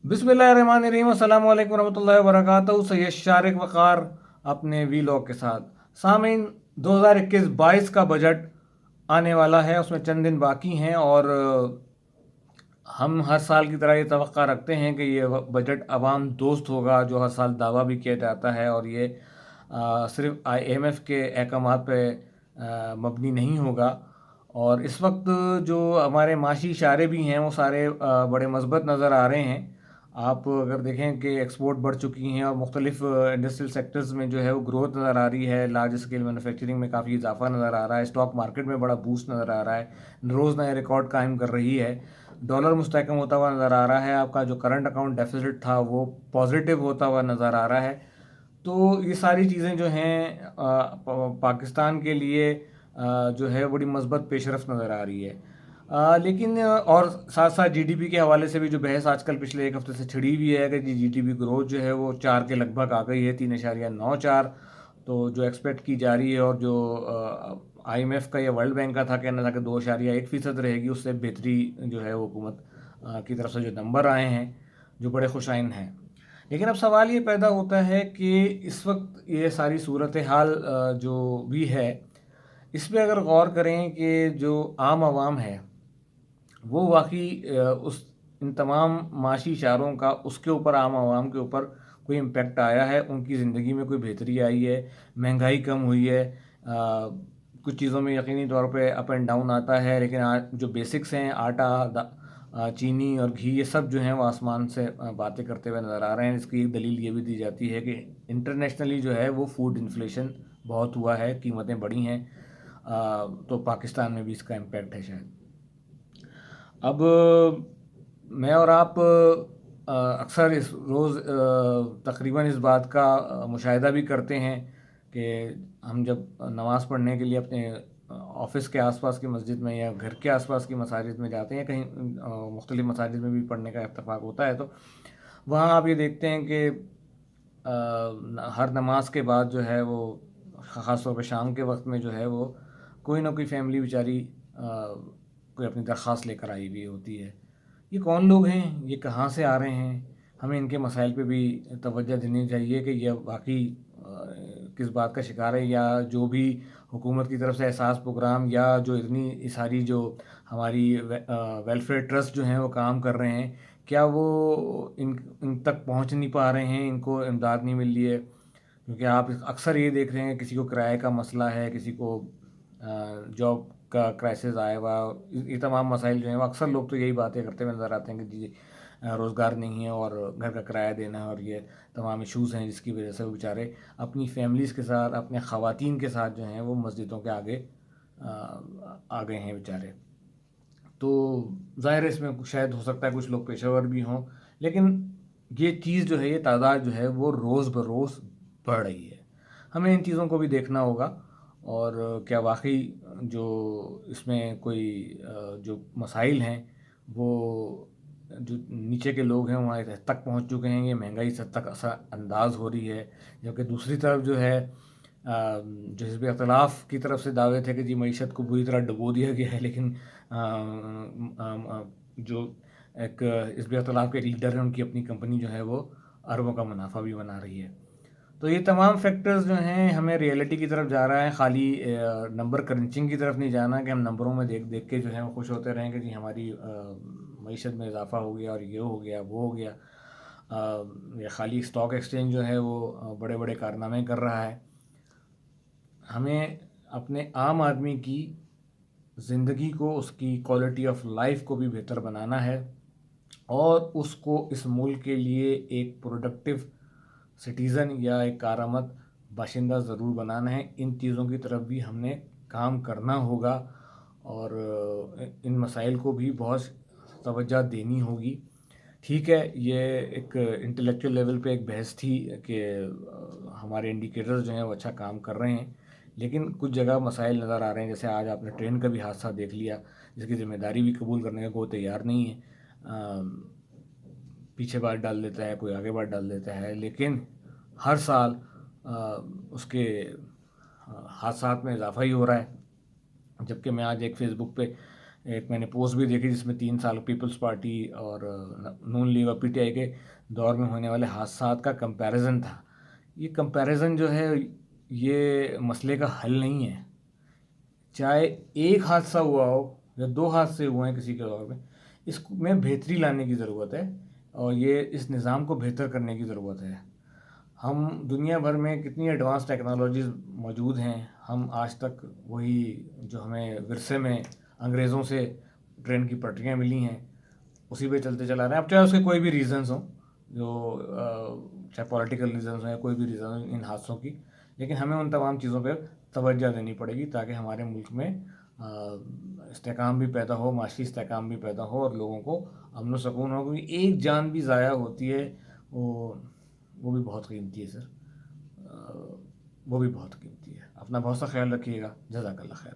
बिस्मिल्लाहिर्रहमानिर्रहीम, अस्सलाम वालेकुम रहमतुल्लाहि व बरकातहू। सैयद शारिक वक़ार अपने वीलॉग के साथ। सामीन, 2021-22 का बजट आने वाला है, उसमें चंद दिन बाकी हैं और हम हर साल की तरह ये तवक्का रखते हैं कि ये बजट आवाम दोस्त होगा, जो हर साल दावा भी किया जाता है, और ये सिर्फ IMF के अहकामात पे मबनी नहीं होगा। और इस वक्त जो हमारे माशी इशारे भी हैं वो सारे बड़े मस्बत नज़र आ रहे हैं। आप अगर देखें कि एक्सपोर्ट बढ़ चुकी हैं और मुख्तलिफ इंडस्ट्रियल सेक्टर्स में जो है वो ग्रोथ नज़र आ रही है, लार्ज स्केल मैन्युफैक्चरिंग में काफ़ी इजाफा नज़र आ रहा है, स्टॉक मार्केट में बड़ा बूस्ट नज़र आ रहा है, रोज़ नए रिकॉर्ड कायम कर रही है, डॉलर मुस्तहकम होता हुआ नज़र आ रहा है, आपका जो करंट अकाउंट डेफिसिट था वो पॉजिटिव होता हुआ नज़र आ रहा है। तो ये सारी चीज़ें जो हैं पाकिस्तान के लिए जो है बड़ी मस्बत पेशरफ नज़र आ रही है। लेकिन और साथ साथ GDP के हवाले से भी जो बहस आजकल पिछले एक हफ्ते से छिड़ी हुई है कि जी GDP ग्रोथ जो है वो 4 के लगभग आ गई है, 3.94। तो जो एक्सपेक्ट की जा रही है और जो IMF का या वर्ल्ड बैंक का था कहना था कि 2.1% रहेगी, उससे बेहतरी जो है वो हुकूमत की तरफ से जो नंबर आए हैं जो बड़े खुशाइन हैं। लेकिन अब सवाल ये पैदा होता है कि इस वक्त ये सारी सूरत हाल जो भी है, इस पे अगर गौर करें कि जो आम आवाम है वो वाकई उस इन तमाम माशी इशारों का उसके ऊपर आम आवाम के ऊपर कोई इम्पेक्ट आया है, उनकी ज़िंदगी में कोई बेहतरी आई है, महंगाई कम हुई है। कुछ चीज़ों में यकीनी तौर पे अप एंड डाउन आता है, लेकिन जो बेसिक्स हैं आटा चीनी और घी, ये सब जो हैं वो आसमान से बातें करते हुए नज़र आ रहे हैं। इसकी एक दलील ये भी दी जाती है कि इंटरनेशनली जो है वो फूड इन्फ्लेशन बहुत हुआ है, कीमतें बढ़ी हैं। तो पाकिस्तान में भी इसका इम्पैक्ट है शायद। अब मैं और आप अक्सर इस रोज़ तकरीबन इस बात का मुशाहिदा भी करते हैं कि हम जब नमाज़ पढ़ने के लिए अपने ऑफिस के आसपास की मस्जिद में या घर के आसपास की मसाजिद में जाते हैं, कहीं मुख्तलिफ मसाजिद में भी पढ़ने का इत्तेफाक होता है, तो वहाँ आप ये देखते हैं कि हर नमाज के बाद जो है वो ख़ास तौर पे शाम के वक्त में जो है वो कोई ना कोई फैमिली बेचारी कोई अपनी दरख्वास्त लेकर आई हुई होती है। ये कौन लोग हैं, ये कहाँ से आ रहे हैं, हमें इनके मसाइल पे भी तवज्जो देनी चाहिए कि ये वाकई किस बात का शिकार है, या जो भी हुकूमत की तरफ से एहसास प्रोग्राम या जो इतनी सारी जो हमारी वेलफेयर ट्रस्ट जो हैं वो काम कर रहे हैं, क्या वो इन इन तक पहुंच नहीं पा रहे हैं, इनको इमदाद नहीं मिल रही है। क्योंकि आप अक्सर ये देख रहे हैं, किसी को किराए का मसला है, किसी को जॉब का क्राइसिस आया हुआ, ये तमाम मसाइल जो हैं वो अक्सर लोग तो यही बातें करते हुए नज़र आते हैं कि जी रोज़गार नहीं है और घर का किराया देना है, और ये तमाम इश्यूज़ हैं जिसकी वजह से वो बेचारे अपनी फैमिलीज़ के साथ, अपने ख़वातीन के साथ जो हैं वो मस्जिदों के आगे आ गए हैं बेचारे। तो ज़ाहिर है इसमें शायद हो सकता है कुछ लोग पेशेवर भी हों, लेकिन ये चीज़ जो है, ये तादाद जो है वो रोज़ बरोज़ बढ़ रही है। हमें इन चीज़ों को भी देखना होगा, और क्या वाकई जो इसमें कोई जो मसाइल हैं वो जो नीचे के लोग हैं वहाँ इस हद तक पहुँच चुके हैं, ये महंगाई इस हद तक असरअंदाज हो रही है। जबकि दूसरी तरफ जो है जो हिज़्ब इख्तिलाफ़ की तरफ से दावे थे कि जी मईशत को बुरी तरह डुबो दिया गया है, लेकिन जो एक हिज़्ब इख्तिलाफ़ के लीडर हैं उनकी अपनी कंपनी जो है वो अरबों का मुनाफा भी बना रही है। तो ये तमाम फैक्टर्स जो हैं हमें रियलिटी की तरफ जा रहा है, खाली नंबर क्रंचिंग की तरफ नहीं जाना कि हम नंबरों में देख देख के जो है वो खुश होते रहें कि जी हमारी मईशत में इजाफा हो गया और ये हो गया वो हो गया। या खाली स्टॉक एक्सचेंज जो है वो बड़े बड़े कारनामे कर रहा है। हमें अपने आम आदमी की ज़िंदगी को, उसकी क्वालिटी ऑफ लाइफ को भी बेहतर बनाना है, और उसको इस मुल्क के लिए एक प्रोडक्टिव सिटीज़न या एक कारामद बाशिंदा ज़रूर बनाना है। इन चीज़ों की तरफ भी हमने काम करना होगा, और इन मसाइल को भी बहुत तवज्जो देनी होगी। ठीक है, ये एक इंटेलेक्चुअल लेवल पे एक बहस थी कि हमारे इंडिकेटर्स जो हैं वो अच्छा काम कर रहे हैं, लेकिन कुछ जगह मसाइल नज़र आ रहे हैं। जैसे आज आपने ट्रेन का भी हादसा देख लिया, जिसकी ज़िम्मेदारी भी कबूल करने का कोई तैयार नहीं है। पीछे बात डाल देता है, कोई आगे बात डाल देता है, लेकिन हर साल उसके हादसात में इजाफा ही हो रहा है। जबकि मैं आज एक फ़ेसबुक पे ایک میں نے پوسٹ بھی دیکھی جس میں 3 سال پیپلز پارٹی اور نون لیگ اور پی ٹی آئی کے دور میں ہونے والے حادثات کا کمپیریزن تھا. یہ کمپیریزن جو ہے یہ مسئلے کا حل نہیں ہے. چاہے ایک حادثہ ہوا ہو یا 2 حادثے ہوئے ہیں کسی کے دور میں، اس میں بہتری لانے کی ضرورت ہے اور یہ اس نظام کو بہتر کرنے کی ضرورت ہے. ہم دنیا بھر میں کتنی ایڈوانس ٹیکنالوجیز موجود ہیں، ہم آج تک وہی جو ہمیں ورثے میں انگریزوں سے ٹرین کی پٹریاں ملی ہیں اسی پہ چلتے چلا رہے ہیں. اب چاہے اس کے کوئی بھی ریزنز ہوں، جو چاہے پولیٹیکل ریزنز ہوں یا کوئی بھی ریزن ہو ان حادثوں کی، لیکن ہمیں ان تمام چیزوں پہ توجہ دینی پڑے گی تاکہ ہمارے ملک میں استحکام بھی پیدا ہو، معاشی استحکام بھی پیدا ہو اور لوگوں کو امن و سکون ہو. کیونکہ ایک جان بھی ضائع ہوتی ہے وہ بھی بہت قیمتی ہے سر، وہ بھی بہت قیمتی ہے. اپنا بہت سا خیال رکھیے گا. جزاک اللہ خیر.